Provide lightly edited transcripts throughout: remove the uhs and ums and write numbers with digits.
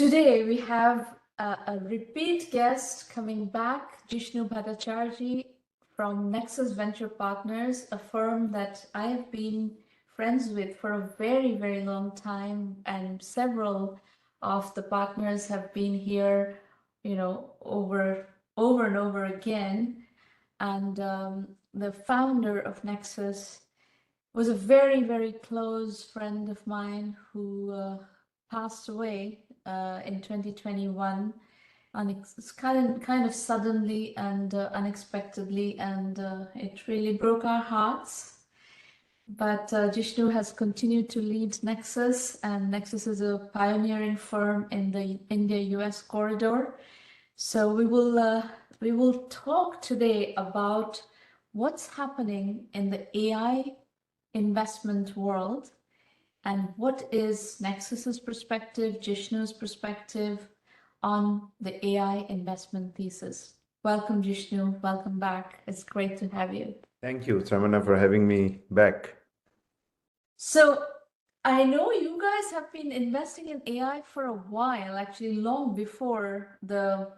Today we have a repeat guest coming back, Jishnu Bhattacharjee from Nexus Venture Partners, a firm that I have been friends with for a very, very long time, and several of the partners have been here, over and over again. And the founder of Nexus was a very, very close friend of mine who passed away in 2021, kind of suddenly and unexpectedly, and it really broke our hearts. But Jishnu has continued to lead Nexus, and Nexus is a pioneering firm in the India-US corridor. So we will talk today about what's happening in the AI investment world and what is Nexus's perspective, Jishnu's perspective on the AI investment thesis. Welcome, Jishnu. Welcome back. It's great to have you. Thank you, Sramana, for having me back. So I know you guys have been investing in AI for a while, actually long before the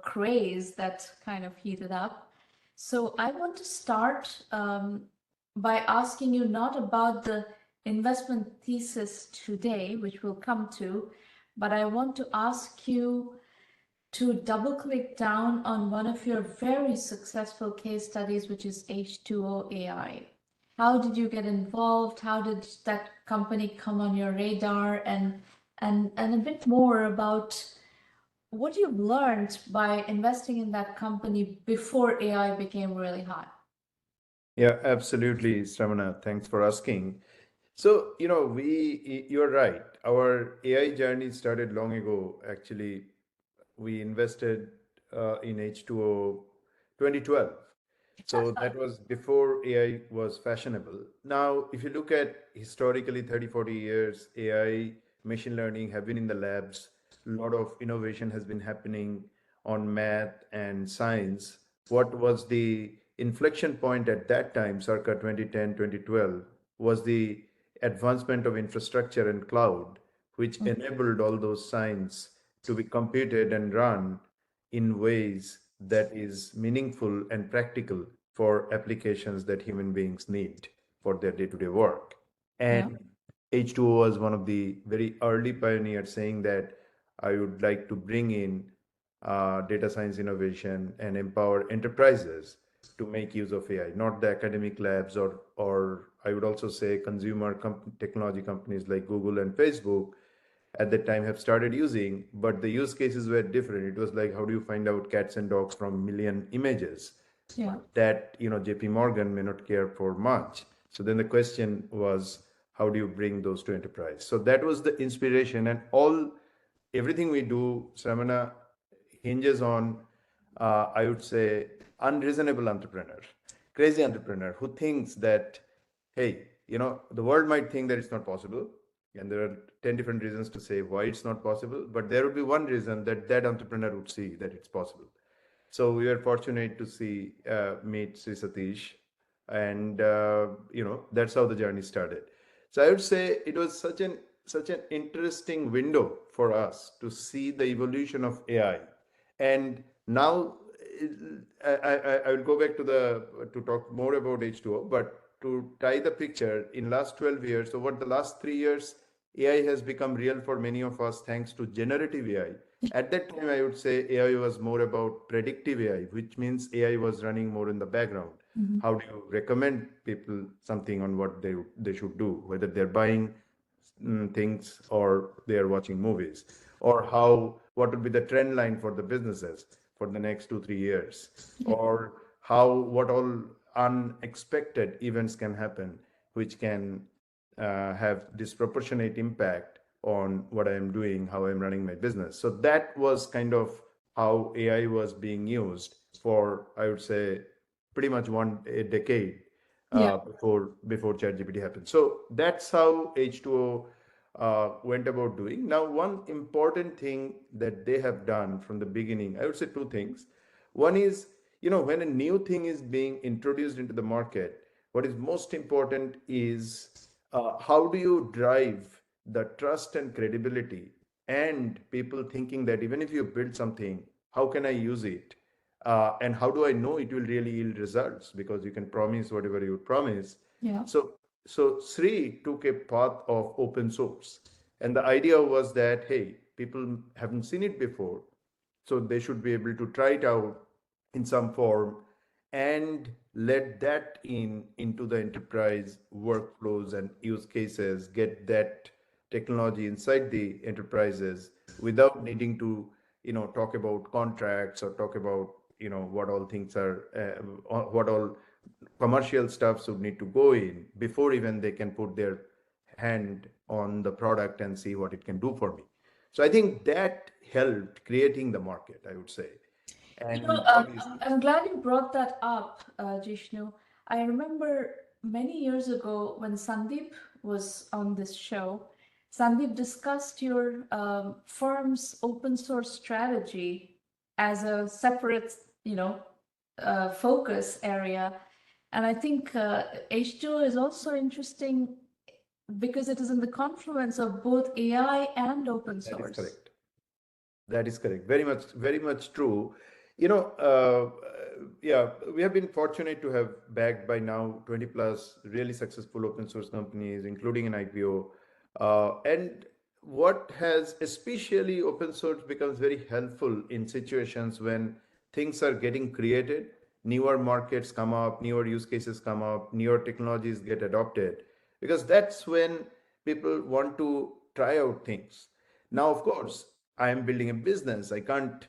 craze that kind of heated up. So I want to start by asking you not about the investment thesis today, which we'll come to, but I want to ask you to double click down on one of your very successful case studies, which is H2O AI. How did you get involved? How did that company come on your radar? And a bit more about what you've learned by investing in that company before AI became really hot. Yeah, absolutely, Sramana. Thanks for asking. So, you're right. Our AI journey started long ago. Actually, we invested in H2O 2012. So that was before AI was fashionable. Now, if you look at historically 30, 40 years, AI, machine learning have been in the labs. A lot of innovation has been happening on math and science. What was the inflection point at that time, circa 2010, 2012, was the advancement of infrastructure and cloud, which enabled all those science to be computed and run in ways that is meaningful and practical for applications that human beings need for their day-to-day work. And H2O was one of the very early pioneers saying that I would like to bring in data science innovation and empower enterprises to make use of AI, not the academic labs or I would also say consumer technology companies like Google and Facebook at that time have started using, but the use cases were different. It was like, how do you find out cats and dogs from million images? Yeah. That JP Morgan may not care for much. So then the question was, how do you bring those to enterprise? So that was the inspiration, and everything we do, Sramana, hinges on, I would say, unreasonable entrepreneur, crazy entrepreneur who thinks that, hey, the world might think that it's not possible, and there are 10 different reasons to say why it's not possible, but there would be one reason that entrepreneur would see that it's possible. So we were fortunate to meet Sri Satish, and that's how the journey started. So I would say it was such an interesting window for us to see the evolution of AI, and now I will go back to talk more about H2O, but to tie the picture in last 12 years, over the last 3 years, AI has become real for many of us thanks to generative AI. At that time, I would say AI was more about predictive AI, which means AI was running more in the background. How do you recommend people something on what they should do, whether they're buying things or they are watching movies, or what would be the trend line for the businesses for the next 2-3 years, or what all unexpected events can happen, which can have disproportionate impact on what I am doing, how I'm running my business. So that was kind of how AI was being used for, I would say, pretty much a decade before ChatGPT happened. So that's how H2O went about doing. Now, one important thing that they have done from the beginning, I would say two things. One is, when a new thing is being introduced into the market, what is most important is how do you drive the trust and credibility and people thinking that even if you build something, how can I use it? And how do I know it will really yield results? Because you can promise whatever you promise. Yeah. So Sri took a path of open source. And the idea was that, hey, people haven't seen it before, so they should be able to try it out in some form and let that into the enterprise workflows and use cases, get that technology inside the enterprises without needing to talk about contracts or talk about what all things are what all commercial stuff would need to go in before even they can put their hand on the product and see what it can do for me. So I think that helped creating the market, I would say. And obviously, I'm glad you brought that up, Jishnu. I remember many years ago when Sandeep was on this show, Sandeep discussed your firm's open source strategy as a separate, focus area. And I think H2O is also interesting because it is in the confluence of both AI and open that is source. correct. That is correct. Very much true. Yeah, we have been fortunate to have backed by now 20 plus really successful open source companies, including an IPO. And what has especially open source becomes very helpful in situations when things are getting created, newer markets come up, newer use cases come up, newer technologies get adopted, because that's when people want to try out things. Now, of course, I am building a business. I can't,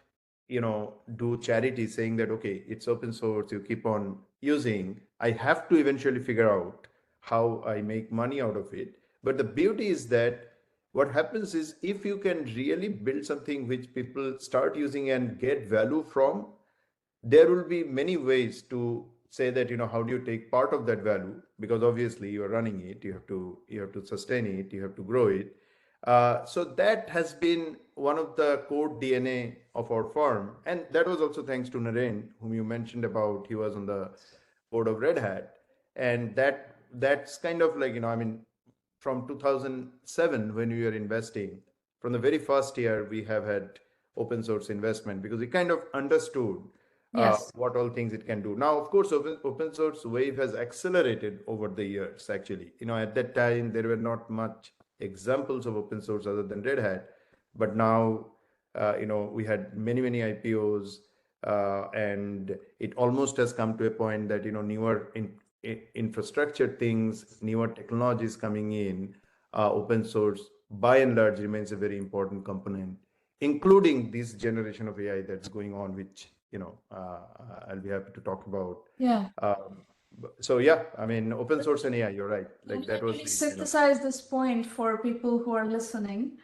do charity saying that, okay, it's open source, you keep on using. I have to eventually figure out how I make money out of it. But the beauty is that what happens is if you can really build something which people start using and get value from, there will be many ways to say that how do you take part of that value, because obviously you are running it, you have to sustain it, you have to grow it. So that has been one of the core DNA of our firm, and that was also thanks to Naren, whom you mentioned about. He was on the board of Red Hat, and that's kind of like I mean, from 2007 when we were investing, from the very first year we have had open source investment because we kind of understood Yes. what all things it can do. Now, of course, open source wave has accelerated over the years. Actually, at that time there were not much examples of open source other than Red Hat, but now we had many IPOs, and it almost has come to a point that newer infrastructure things, newer technologies coming in, open source by and large remains a very important component, including this generation of AI that's going on, which I'll be happy to talk about. Yeah. So yeah, I mean, open source and AI, you're right. Like that Let was me the, synthesize this point for people who are listening.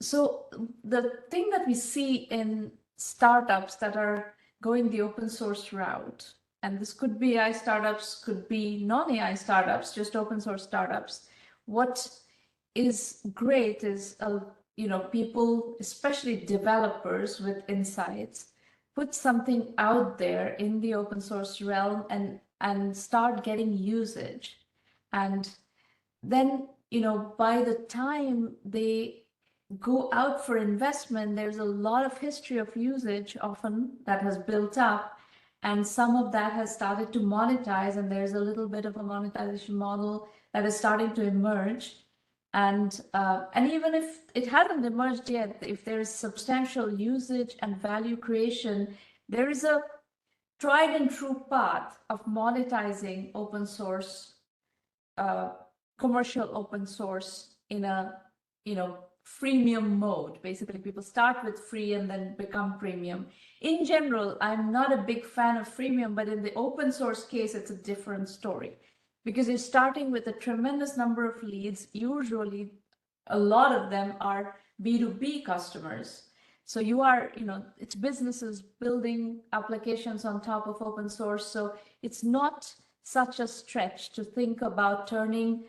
So the thing that we see in startups that are going the open source route, and this could be AI startups, could be non-AI startups, just open source startups. What is great is, people, especially developers with insights, put something out there in the open source realm and start getting usage. And then, by the time they go out for investment, there's a lot of history of usage often that has built up, and some of that has started to monetize, and there's a little bit of a monetization model that is starting to emerge. And even if it hasn't emerged yet, if there is substantial usage and value creation, there is a tried and true path of monetizing open source, commercial open source in a freemium mode. Basically, people start with free and then become premium. In general, I'm not a big fan of freemium, but in the open source case, it's a different story because you're starting with a tremendous number of leads. Usually, a lot of them are B2B customers. So you are, it's businesses building applications on top of open source. So it's not such a stretch to think about turning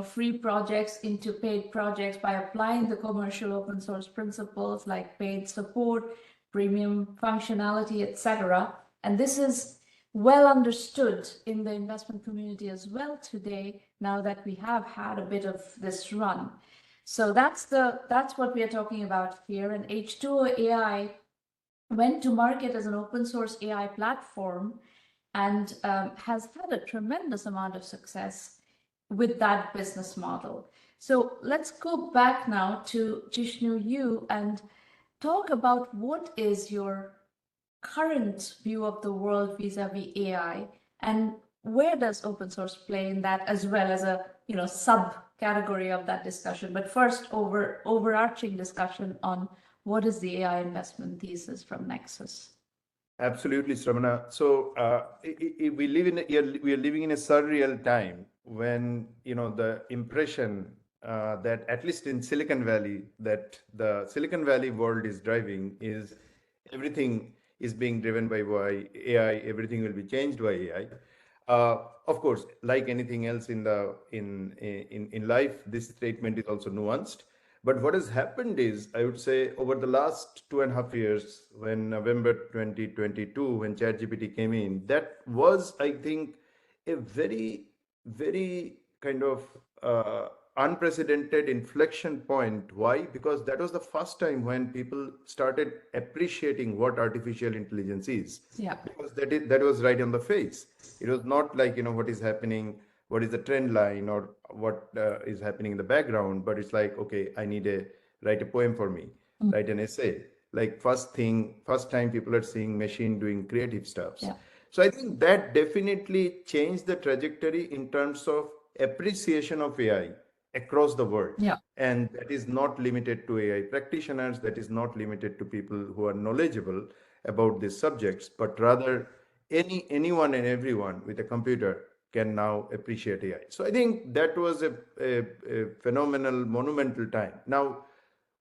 free projects into paid projects by applying the commercial open source principles like paid support, premium functionality, etc. And this is well understood in the investment community as well today, now that we have had a bit of this run. So that's what we are talking about here. And H2O AI went to market as an open source AI platform and has had a tremendous amount of success with that business model. So let's go back now to Jishnu, you, and talk about what is your current view of the world vis-a-vis AI, and where does open source play in that, as well as a subcategory of that discussion. But first, overarching discussion on what is the AI investment thesis from Nexus. Absolutely, Sramana. So we live we are living in a surreal time when the impression that at least in Silicon Valley, that the Silicon Valley world is driving is everything is being driven by AI. Everything will be changed by AI. Of course, like anything else in life, this statement is also nuanced. But what has happened is, I would say, over the last 2.5 years, when November 2022, when ChatGPT came in, that was, I think, a very, very kind of unprecedented inflection point. Why? Because that was the first time when people started appreciating what artificial intelligence is. Yeah. Because that was right on the face. It was not like what is happening, what is the trend line, or what is happening in the background, but it's like, okay, I need to write a poem for me, write an essay. Like first time people are seeing machine doing creative stuff. Yeah. So I think that definitely changed the trajectory in terms of appreciation of AI across the world. Yeah. And that is not limited to AI practitioners, that is not limited to people who are knowledgeable about these subjects, but rather anyone and everyone with a computer can now appreciate AI. So I think that was a phenomenal, monumental time. Now,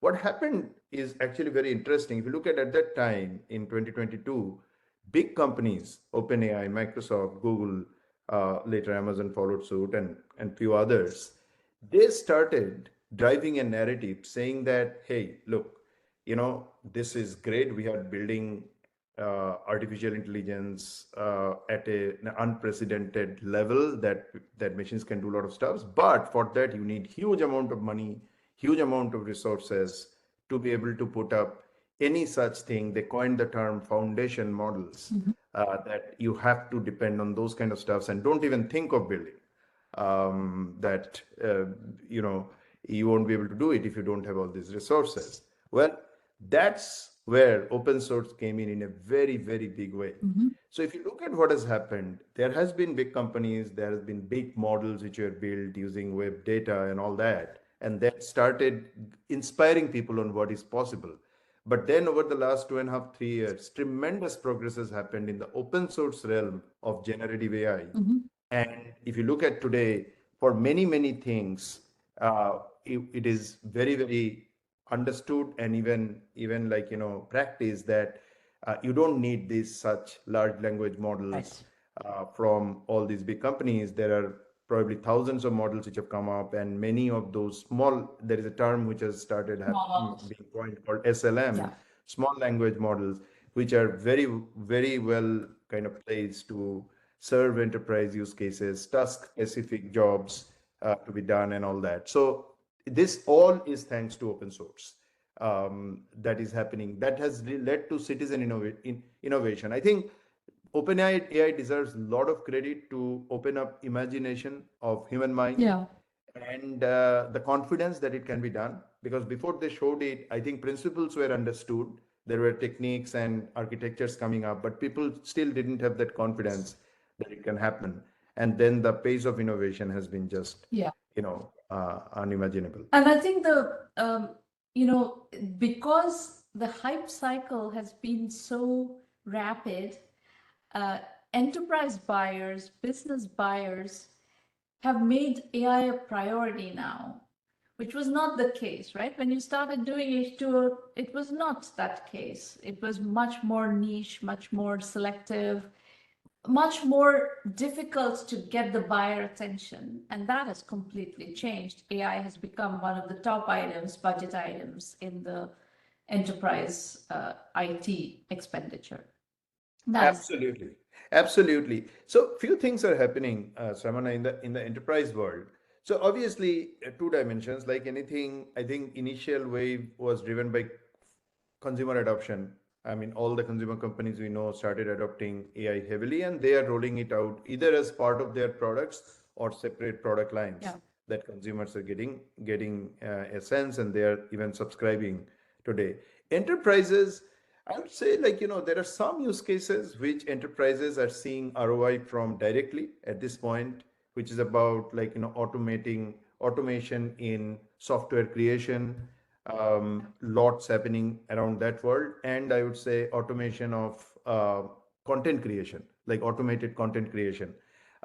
what happened is actually very interesting. If you look at that time in 2022, big companies, OpenAI, Microsoft, Google, later Amazon followed suit, and few others, they started driving a narrative saying that, hey, look, this is great. We are building artificial intelligence at an unprecedented level that machines can do a lot of stuff. But for that, you need huge amount of money, huge amount of resources to be able to put up any such thing. They coined the term foundation models, that you have to depend on those kind of stuffs and don't even think of building. That you won't be able to do it if you don't have all these resources. Well, that's where open source came in a very, very big way. So if you look at what has happened, there has been big companies, there has been big models which were built using web data and all that, and that started inspiring people on what is possible. But then over the last 2.5, 3 years, tremendous progress has happened in the open source realm of generative AI. And if you look at today, for many, many things, it is very, very understood and even like, practice that you don't need these such large language models from all these big companies. There are probably thousands of models which have come up, and many of those small, there is a term which has started being coined called SLM, small language models, which are very, very well kind of placed to serve enterprise use cases, task specific jobs to be done and all that. So this all is thanks to open source. That is happening. That has led to citizen innovation. I think OpenAI AI deserves a lot of credit to open up imagination of human mind. Yeah. And the confidence that it can be done. Because before they showed it, I think principles were understood. There were techniques and architectures coming up, but people still didn't have that confidence that it can happen. And then the pace of innovation has been just, unimaginable. And I think because the hype cycle has been so rapid, enterprise buyers, business buyers have made AI a priority now, which was not the case, right? When you started doing H2O, it was not that case. It was much more niche, much more selective, much more difficult to get the buyer attention. And that has completely changed. AI has become one of the top items, budget items in the enterprise IT expenditure. Absolutely. So few things are happening, Samana, in the enterprise world. So obviously, two dimensions. Like anything, I think initial wave was driven by consumer adoption. I mean, all the consumer companies we know started adopting AI heavily, and they are rolling it out either as part of their products or separate product lines Yeah. that consumers are getting a sense, and they are even subscribing today. Enterprises, I would say, like, there are some use cases which enterprises are seeing ROI from directly at this point, which is about, like, automating automation in software creation, lots happening around that world. And I would say automation of content creation, like automated content creation.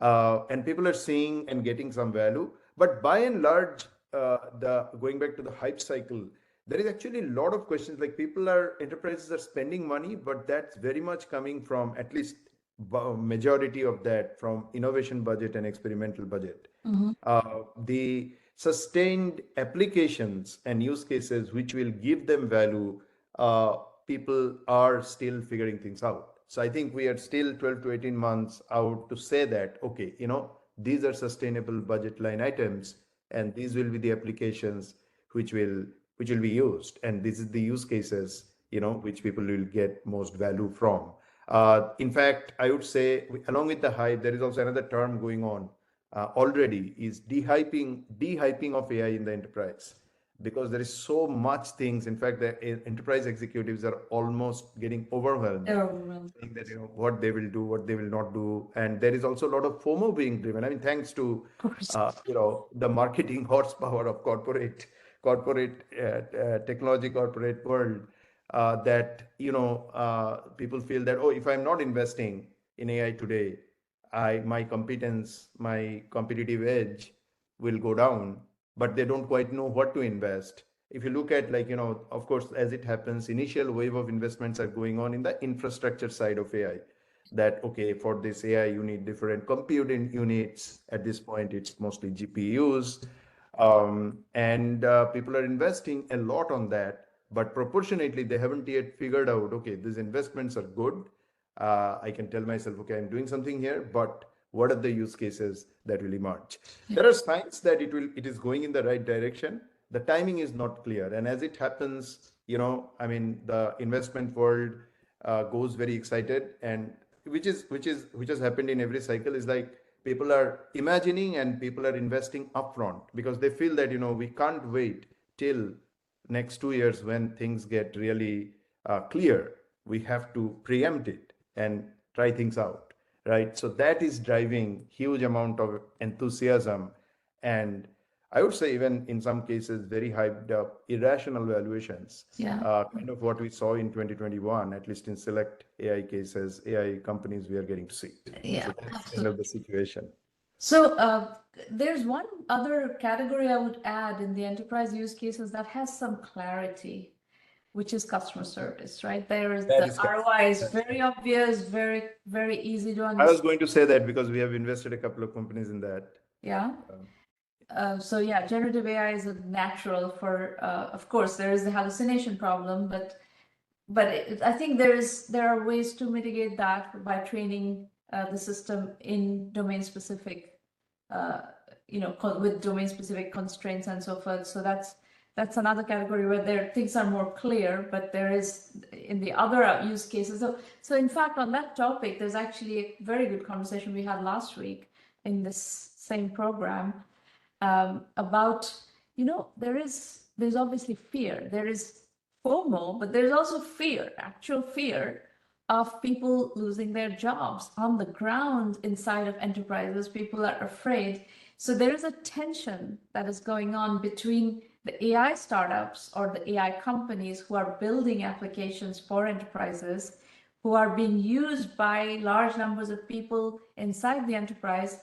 And people are seeing and getting some value. But by and large, the going back to the hype cycle, there is actually a lot of questions. Like, enterprises are spending money, but that's very much coming from, at least majority of that, from innovation budget and experimental budget. The sustained applications and use cases which will give them value, uh, people are still figuring things out. So I think we are still 12 to 18 months out to say that, okay, these are sustainable budget line items, and these will be the applications which will which will be used, and this is the use cases, which people will get most value from. In fact, I would say, along with the hype, there is also another term going on already, is dehyping of AI in the enterprise, because there is so much things. In fact, the enterprise executives are almost getting overwhelmed, They're overwhelmed. saying that, what they will do, what they will not do. And there is also a lot of FOMO being driven. I mean, thanks to Of course. the marketing horsepower of corporate technology, corporate world, that people feel that, oh, if I'm not investing in AI today, my competence, my competitive edge will go down. But they don't quite know what to invest. If you look at, like, of course, as it happens, initial wave of investments are going on in the infrastructure side of AI. That, okay, for this AI you need different computing units. At this point, it's mostly GPUs, and people are investing a lot on that. But proportionately, they haven't yet figured out, okay, these investments are good. I can tell myself, okay, I'm doing something here, but what are the use cases that will emerge? There are signs that it is going in the right direction. The timing is not clear, and as it happens, I mean, the investment world goes very excited, and which has happened in every cycle, is like people are imagining and people are investing upfront because they feel that, we can't wait till next 2 years when things get really clear. We have to preempt it and try things out, right? So that is driving huge amount of enthusiasm, and I would say, even in some cases, very hyped up irrational valuations. Yeah. Kind of what we saw in 2021, at least in select AI cases, AI companies we are getting to see. Yeah, So that's kind absolutely. of the situation. So there's one other category I would add in the enterprise use cases that has some clarity, which is customer service, right? There is That the is ROI is very obvious, very, very easy to I was understand. going to say that because we have invested a couple of companies in that. Yeah. Um, So yeah, generative AI is a natural for, of course, there is the hallucination problem, but I think there are ways to mitigate that by training the system in domain specific, with domain specific constraints and so forth. So that's another category where things are more clear, but there is in the other use cases. So in fact, on that topic, there's actually a very good conversation we had last week in this same program about, there's obviously fear. There is FOMO, but there's also fear, actual fear of people losing their jobs on the ground inside of enterprises. People are afraid. So there is a tension that is going on between the AI startups or the AI companies who are building applications for enterprises, who are being used by large numbers of people inside the enterprise.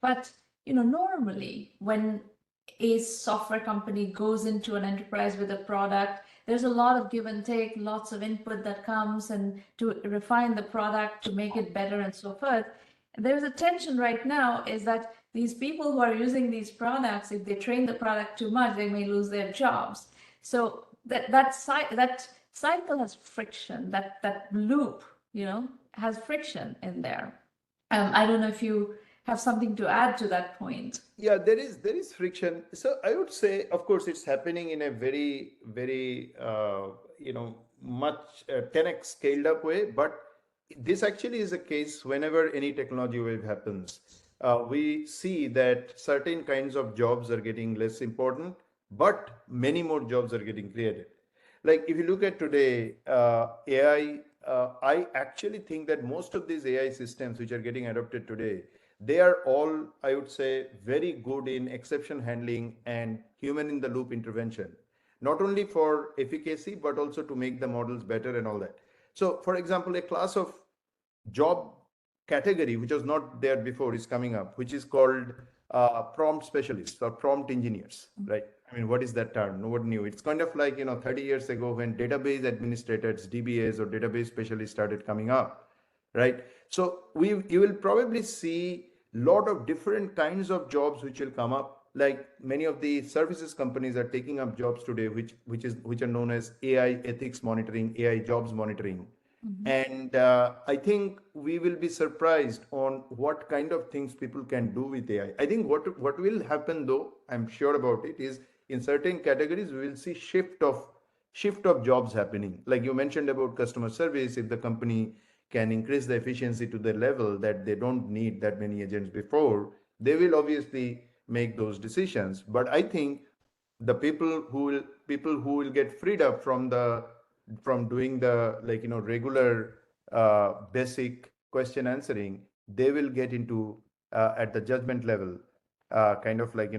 But normally when a software company goes into an enterprise with a product, there's a lot of give and take, lots of input that comes and to refine the product, to make it better and so forth. And there's a tension right now is that these people who are using these products, if they train the product too much, they may lose their jobs. So that cycle has friction, that loop, has friction in there. I don't know if you have something to add to that point. Yeah, there is friction. So I would say, of course, it's happening in a very much 10x scaled up way. But this actually is a case whenever any technology wave happens. We see that certain kinds of jobs are getting less important, but many more jobs are getting created. Like if you look at today, AI, I actually think that most of these AI systems which are getting adopted today, they are all, I would say, very good in exception handling and human in the loop intervention, not only for efficacy, but also to make the models better and all that. So, for example, a class of job category which was not there before is coming up, which is called prompt specialists or prompt engineers, right? I mean, what is that term? Nobody knew. It's kind of like, 30 years ago when database administrators, DBAs or database specialists started coming up, right? So you will probably see lot of different kinds of jobs which will come up. Like many of the services companies are taking up jobs today, which are known as AI ethics monitoring, AI jobs monitoring. And I think we will be surprised on what kind of things people can do with AI. I think what will happen though, I'm sure about it, is in certain categories we will see shift of jobs happening. Like you mentioned about customer service, if the company can increase the efficiency to the level that they don't need that many agents before, they will obviously make those decisions. But I think the people who will get freed up from doing the regular basic question answering, they will get into at the judgment level, kind of like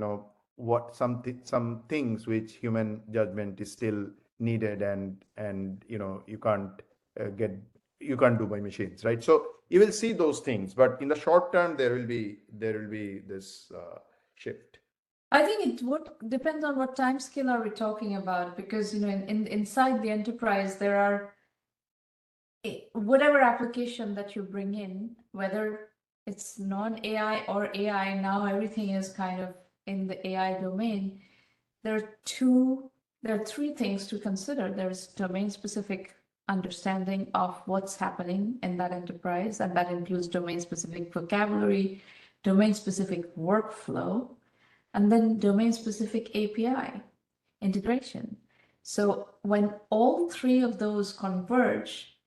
what some things which human judgment is still needed, and get you can't do by machines, right? So you will see those things, but in the short term there will be this shift. I think it would depend on what time scale are we talking about, because inside the enterprise there are whatever application that you bring in, whether it's non-AI or AI, now everything is kind of in the AI domain. There are three things to consider. There's domain specific understanding of what's happening in that enterprise, and that includes domain specific vocabulary, domain specific workflow, and then domain specific API integration. So when all three of those converge,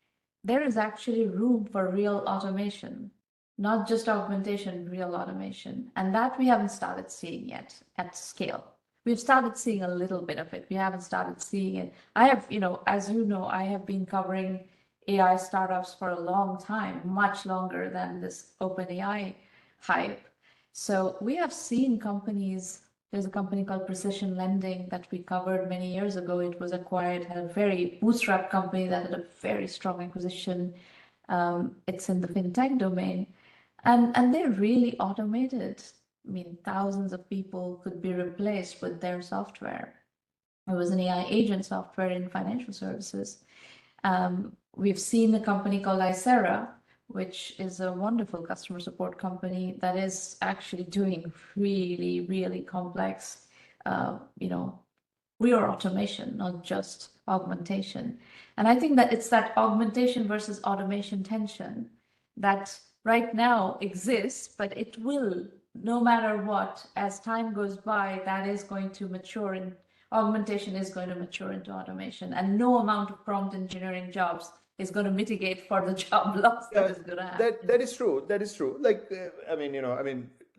there is actually room for real automation, not just augmentation, real automation. And that we haven't started seeing yet at scale. We've started seeing a little bit of it. We haven't started seeing it. I have, as you know, I have been covering AI startups for a long time, much longer than this OpenAI hype. So we have seen companies. There's a company called Precision Lending that we covered many years ago. It was acquired, had a very bootstrap company that had a very strong acquisition. It's in the fintech domain, and they're really automated. I mean, thousands of people could be replaced with their software. It was an AI agent software in financial services. We've seen a company called Icera, which is a wonderful customer support company that is actually doing really, really complex, real automation, not just augmentation. And I think that it's that augmentation versus automation tension that right now exists, but it will, no matter what, as time goes by, that is going to mature, and augmentation is going to mature into automation, and no amount of prompt engineering jobs is going to mitigate for the job loss that is going to happen. That is true. That is true. Like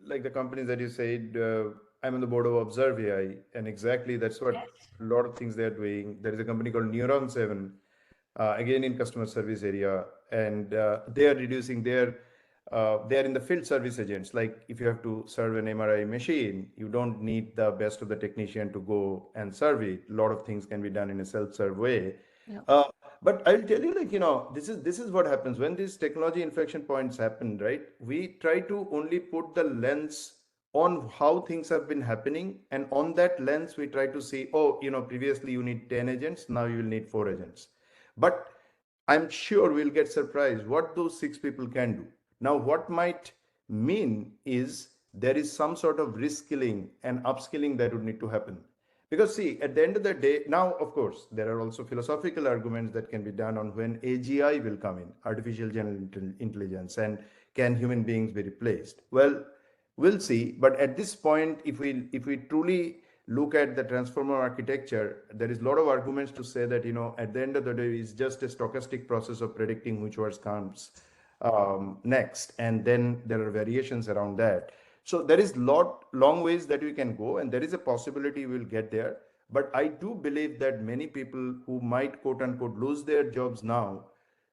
like the companies that you said, I'm on the board of Observe AI, and exactly that's what a lot of things they're doing. There is a company called Neuron 7, again in customer service area, and they are reducing they are in the field service agents. Like if you have to serve an MRI machine, you don't need the best of the technician to go and serve it. A lot of things can be done in a self-serve way. Yeah. But I'll tell you, this is what happens when these technology inflection points happen, right? We try to only put the lens on how things have been happening, and on that lens we try to see, oh, previously you need 10 agents, now you will need 4 agents. But I'm sure we'll get surprised what those 6 people can do. Now, what might mean is there is some sort of reskilling and upskilling that would need to happen. Because see, at the end of the day, now, of course, there are also philosophical arguments that can be done on when AGI will come in, artificial general intelligence, and can human beings be replaced? Well, we'll see. But at this point, if we truly look at the transformer architecture, there is a lot of arguments to say that, at the end of the day, it's just a stochastic process of predicting which words comes next, and then there are variations around that. So there is long ways that we can go, and there is a possibility we'll get there. But I do believe that many people who might quote unquote lose their jobs now,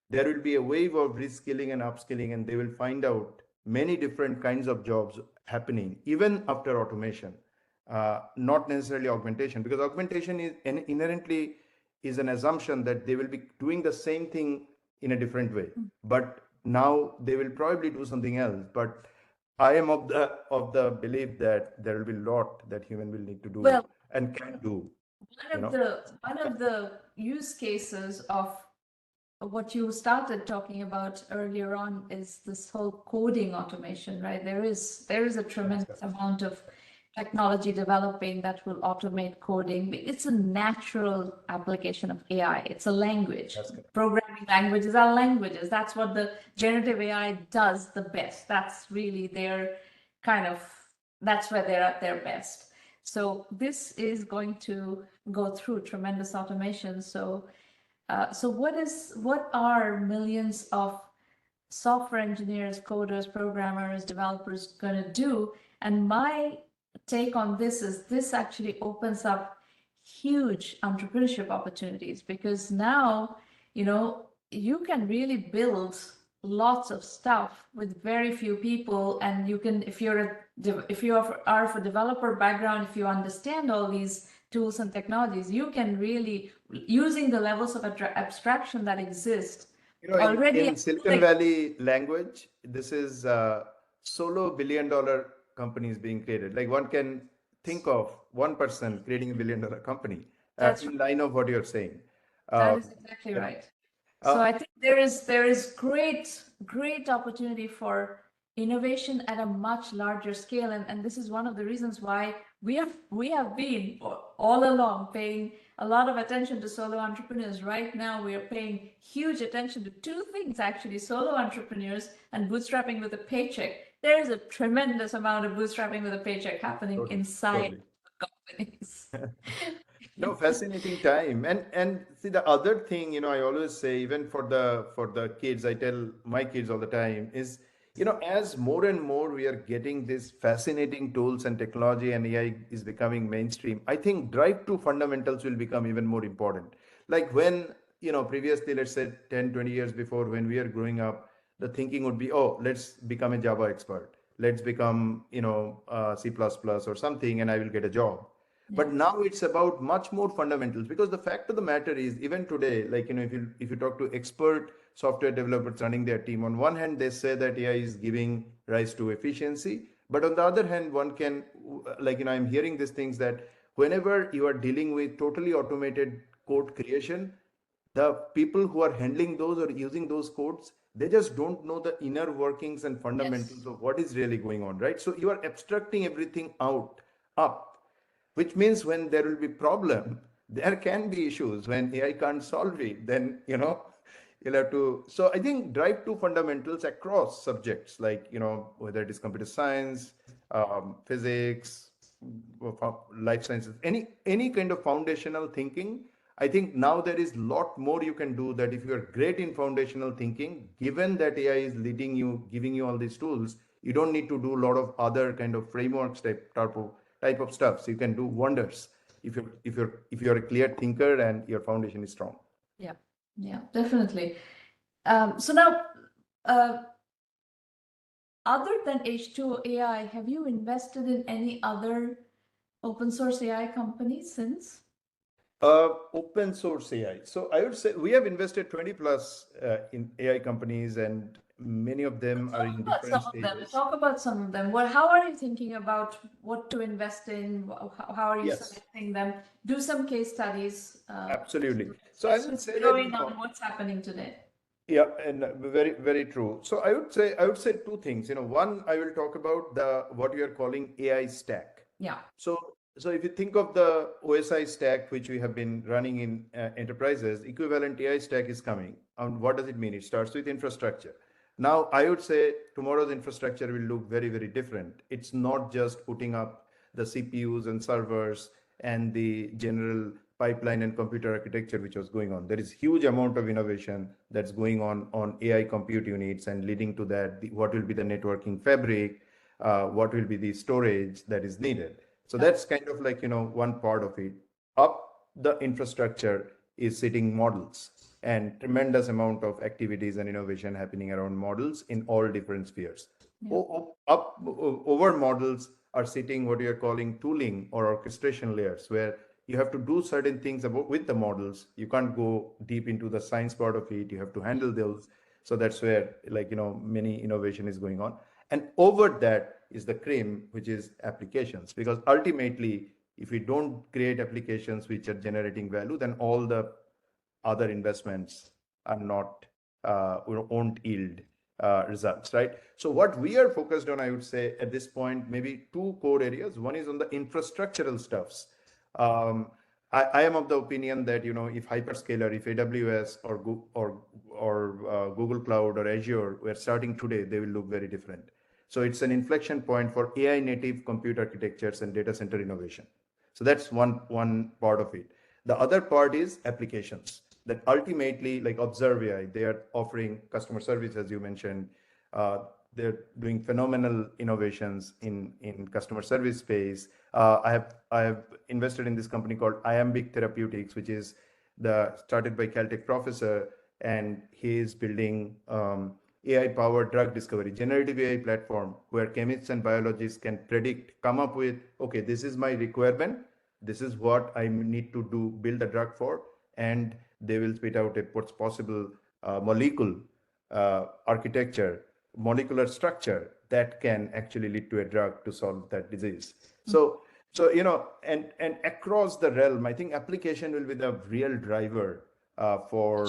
there will be a wave of reskilling and upskilling, and they will find out many different kinds of jobs happening even after automation, not necessarily augmentation, because augmentation is inherently is an assumption that they will be doing the same thing in a different way, but now they will probably do something else. But I am of the belief that there will be a lot that human will need to do Well, and can do. one of the use cases of what you started talking about earlier on is this whole coding automation, right? There is a tremendous amount of technology developing that will automate coding. It's a natural application of AI. It's a language. Programming languages are languages. That's what the generative AI does the best. That's really that's where they're at their best. So this is going to go through tremendous automation. So what are millions of software engineers, coders, programmers, developers going to do? And my take on this is this actually opens up huge entrepreneurship opportunities, because now, you can really build lots of stuff with very few people. And you can, if you are of a developer background, if you understand all these tools and technologies, you can really, using the levels of abstraction that exist already. In Silicon Valley language, this is solo billion-dollar companies being created. Like, one can think of one person creating a billion-dollar company. That's in line of what you're saying. That is exactly right. So I think there is great opportunity for innovation at a much larger scale, and this is one of the reasons why we have been all along paying a lot of attention to solo entrepreneurs. Right now, we are paying huge attention to two things, actually: solo entrepreneurs and bootstrapping with a paycheck. There is a tremendous amount of bootstrapping with a paycheck happening inside companies. No, fascinating time. And see, the other thing, I always say, even for the kids, I tell my kids all the time is, as more and more we are getting these fascinating tools and technology and AI is becoming mainstream, I think drive to fundamentals will become even more important. Like, when, previously, let's say 10, 20 years before, when we are growing up, the thinking would be, oh, let's become a Java expert. Let's become, C++ or something, and I will get a job. But now it's about much more fundamentals, because the fact of the matter is, even today, like, if you talk to expert software developers running their team, on one hand they say that AI is giving rise to efficiency, but on the other hand, one can, like, I'm hearing these things that whenever you are dealing with totally automated code creation, the people who are handling those or using those codes, they just don't know the inner workings and fundamentals of what is really going on, right? So you are abstracting everything up, which means when there will be problem, there can be issues. When AI can't solve it, then, you'll have to. So I think drive to fundamentals across subjects, like, whether it is computer science, physics, life sciences, any kind of foundational thinking. I think now there is a lot more you can do, that if you are great in foundational thinking, given that AI is leading you, giving you all these tools, you don't need to do a lot of other kind of frameworks type of stuff. So you can do wonders if you're a clear thinker and your foundation is strong. Yeah, definitely. So now, other than H2O AI, have you invested in any other open source AI companies since? Open source AI. So I would say we have invested 20 plus in AI companies, and many of them are in different stages. Talk about some of them. How are you thinking about what to invest in? How are you selecting them? Do some case studies. Absolutely. So I would say going on what's happening today. Yeah, and very, very true. So I would say two things. One, I will talk about what we are calling AI stack. Yeah. So if you think of the OSI stack, which we have been running in enterprises, equivalent AI stack is coming. And what does it mean? It starts with infrastructure. Now, I would say tomorrow's infrastructure will look very, very different. It's not just putting up the CPUs and servers and the general pipeline and computer architecture which was going on. There is huge amount of innovation that's going on AI compute units, and leading to that, what will be the networking fabric, what will be the storage that is needed. So that's kind of like, one part of it. Up the infrastructure is sitting models, and tremendous amount of activities and innovation happening around models in all different spheres. Over models are sitting what you are calling tooling or orchestration layers, where you have to do certain things with the models. You can't go deep into the science part of it. You have to handle those. So that's where, like, many innovation is going on. And over that is the cream, which is applications. Because ultimately, if we don't create applications which are generating value, then all the other investments are not, won't yield results, right? So what we are focused on, I would say at this point, maybe two core areas. One is on the infrastructural stuffs. I am of the opinion that, if hyperscaler, if AWS or Google Cloud or Azure were starting today, they will look very different. So it's an inflection point for AI native compute architectures and data center innovation. So that's one part of it. The other part is applications that ultimately, like Observe AI, they are offering customer service, as you mentioned. They're doing phenomenal innovations in customer service space. I have invested in this company called Iambic Therapeutics, which is started by Caltech professor, and he is building AI-powered drug discovery, generative AI platform where chemists and biologists can come up with, okay, this is my requirement, this is what I need to do, build a drug for, and they will spit out what's possible molecule architecture, molecular structure that can actually lead to a drug to solve that disease. So and across the realm, I think application will be the real driver for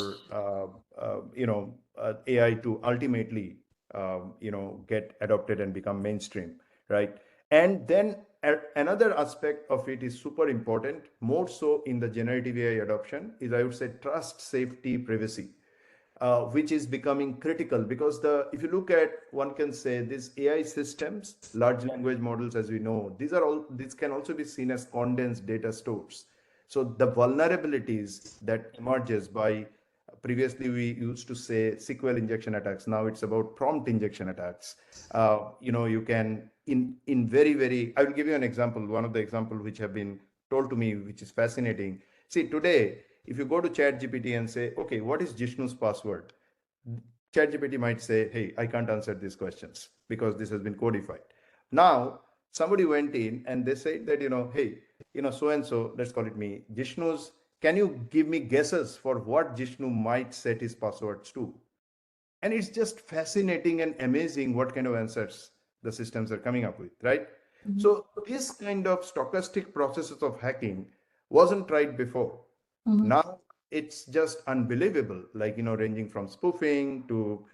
AI to ultimately get adopted and become mainstream, right? And then another aspect of it is super important, more so in the generative AI adoption, is, I would say, trust, safety, privacy, which is becoming critical, because if you look at, one can say, these AI systems, large language models, as we know, these can also be seen as condensed data stores. So the vulnerabilities that emerges by, previously we used to say SQL injection attacks, now it's about prompt injection attacks. You can in very, I will give you an example, one of the examples which have been told to me, which is fascinating. See, today, if you go to ChatGPT and say, okay, what is Jishnu's password? ChatGPT might say, hey, I can't answer these questions because this has been codified. Now, somebody went in and they said that, hey, so and so, let's call it me, Jishnu's, can you give me guesses for what Jishnu might set his passwords to? And it's just fascinating and amazing what kind of answers the systems are coming up with, right? So this kind of stochastic processes of hacking wasn't tried before. Now it's just unbelievable, like, ranging from spoofing to,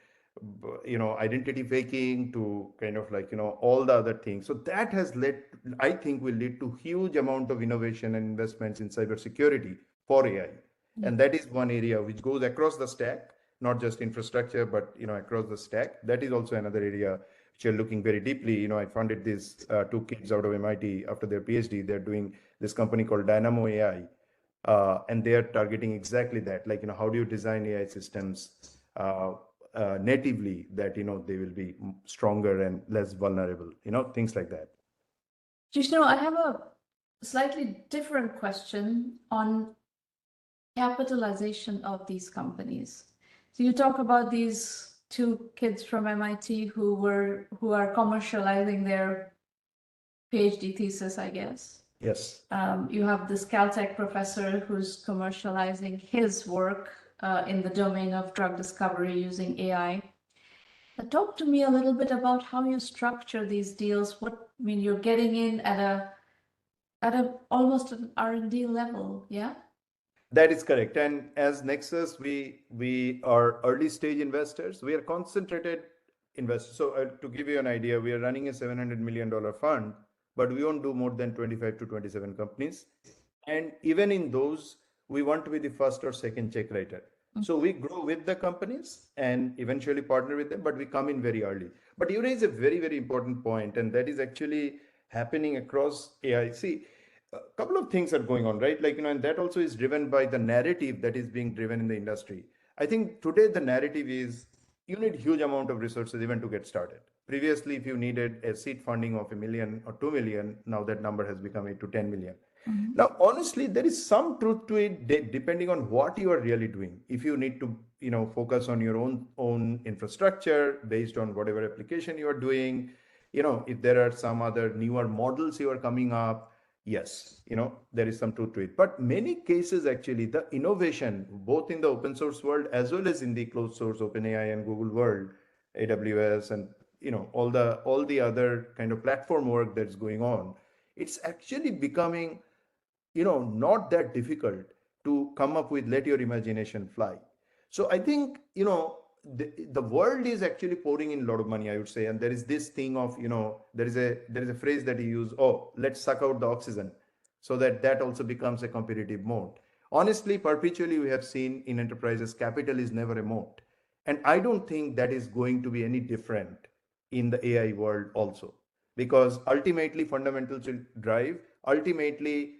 identity faking to kind of like, all the other things. So that has led, I think, will lead to huge amount of innovation and investments in cybersecurity for AI. And that is one area which goes across the stack, not just infrastructure, but, across the stack. That is also another area which are looking very deeply. I funded these two kids out of MIT after their PhD. They're doing this company called Dynamo AI. And they are targeting exactly that, like, how do you design AI systems natively that, they will be stronger and less vulnerable, things like that. Jishnu, I have a slightly different question on capitalization of these companies. So you talk about these two kids from MIT who are commercializing their PhD thesis, I guess. Yes. You have this Caltech professor who's commercializing his work in the domain of drug discovery using AI. Talk to me a little bit about how you structure these deals. You're getting in at almost an R&D level, yeah? That is correct. And as Nexus, we are early stage investors. We are concentrated investors. So to give you an idea, we are running a $700 million fund, but we won't do more than 25 to 27 companies. And even in those, we want to be the first or second check writer. So we grow with the companies and eventually partner with them, but we come in very early. But you raise a very, very important point, and that is actually happening across AI. See, a couple of things are going on, right? Like, and that also is driven by the narrative that is being driven in the industry. I think today the narrative is you need huge amount of resources even to get started. Previously, if you needed a seed funding of 1 million or 2 million, now that number has become 8 to 10 million. Now, honestly, there is some truth to it depending on what you are really doing. If you need to, focus on your own infrastructure based on whatever application you are doing, if there are some other newer models you are coming up, yes, there is some truth to it. But many cases, actually, the innovation, both in the open source world as well as in the closed source OpenAI and Google world, AWS, and all the other kind of platform work that's going on, it's actually becoming not that difficult to come up with let your imagination fly. So I think the world is actually pouring in a lot of money, I would say, and there is this thing of there is a phrase that you use, oh, let's suck out the oxygen, so that also becomes a competitive mode. Honestly, perpetually we have seen in enterprises capital is never a moat, and I don't think that is going to be any different in the AI world also, because ultimately fundamentals will drive. Ultimately,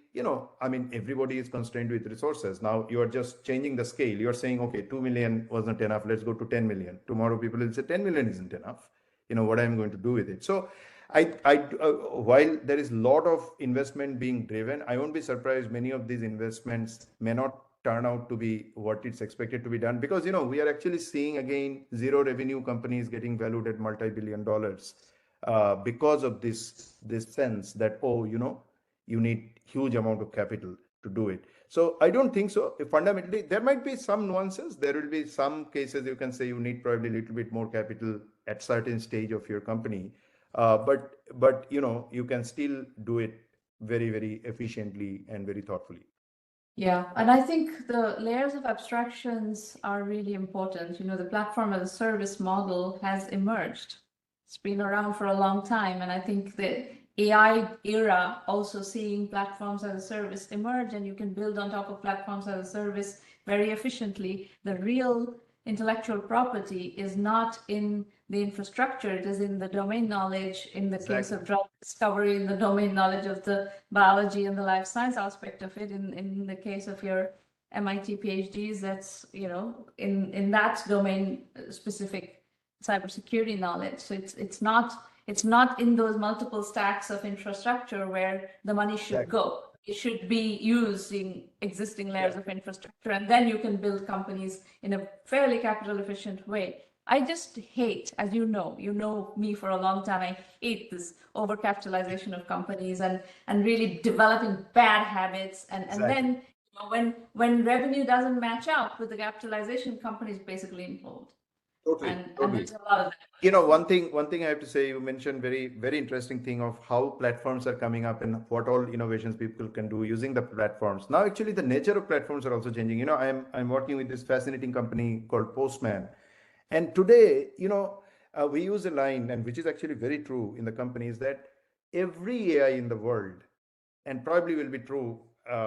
I mean, everybody is constrained with resources. Now you are just changing the scale. You're saying, okay, 2 million wasn't enough, let's go to 10 million. Tomorrow people will say 10 million isn't enough, what I'm going to do with it. So while there is a lot of investment being driven, I won't be surprised many of these investments may not turn out to be what it's expected to be done, because we are actually seeing again zero revenue companies getting valued at multi-billion dollars, because of this sense that, oh, you need huge amount of capital to do it. So I don't think so. Fundamentally, there might be some nuances. There will be some cases you can say you need probably a little bit more capital at certain stage of your company, but you can still do it very, very efficiently and very thoughtfully. Yeah, and I think the layers of abstractions are really important. The platform as a service model has emerged. It's been around for a long time, and I think the AI era also seeing platforms as a service emerge, and you can build on top of platforms as a service very efficiently. The real intellectual property is not in the infrastructure, it is in the domain knowledge, in the case of drug discovery, in the domain knowledge of the biology and the life science aspect of it. In the case of your MIT PhDs, that's, in that domain specific cybersecurity knowledge. So it's not in those multiple stacks of infrastructure where the money should go. It should be using existing layers of infrastructure, and then you can build companies in a fairly capital efficient way. I just hate, as you know me for a long time, I hate this overcapitalization of companies and really developing bad habits. And then when revenue doesn't match up with the capitalization, companies basically implode. Totally. And there's a lot of that. One thing I have to say, you mentioned very, very interesting thing of how platforms are coming up and what all innovations people can do using the platforms. Now, actually, the nature of platforms are also changing. I'm working with this fascinating company called Postman, and today, we use a line, and which is actually very true in the company, is that every AI in the world, and probably will be true,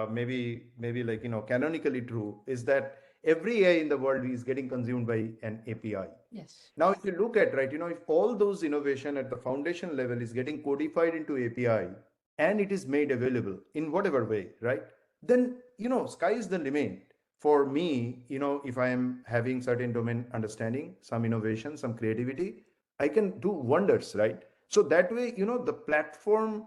maybe like canonically true, is that every AI in the world is getting consumed by an API. Yes. Now, if you look at, right, if all those innovation at the foundation level is getting codified into API and it is made available in whatever way, right, then, sky is the limit. For me, if I am having certain domain understanding, some innovation, some creativity, I can do wonders, right? So that way, the platform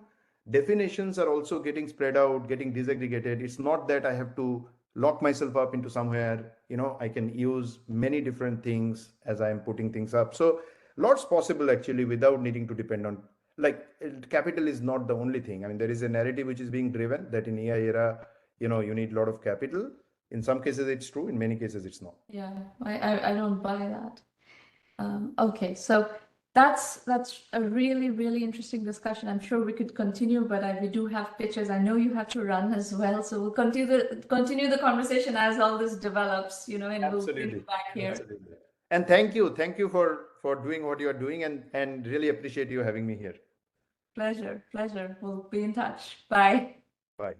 definitions are also getting spread out, getting disaggregated. It's not that I have to lock myself up into somewhere. I can use many different things as I am putting things up. So lots possible actually without needing to depend on, like, capital is not the only thing. I mean, there is a narrative which is being driven that in AI era, you need a lot of capital. In some cases it's true, in many cases it's not. Yeah, I don't buy that. Okay, so that's a really, really interesting discussion. I'm sure we could continue, but we do have pitches. I know you have to run as well, so we'll continue the conversation as all this develops, and we'll bring you back here. Absolutely. And thank you for doing what you are doing, and really appreciate you having me here. Pleasure. We'll be in touch. Bye. Bye.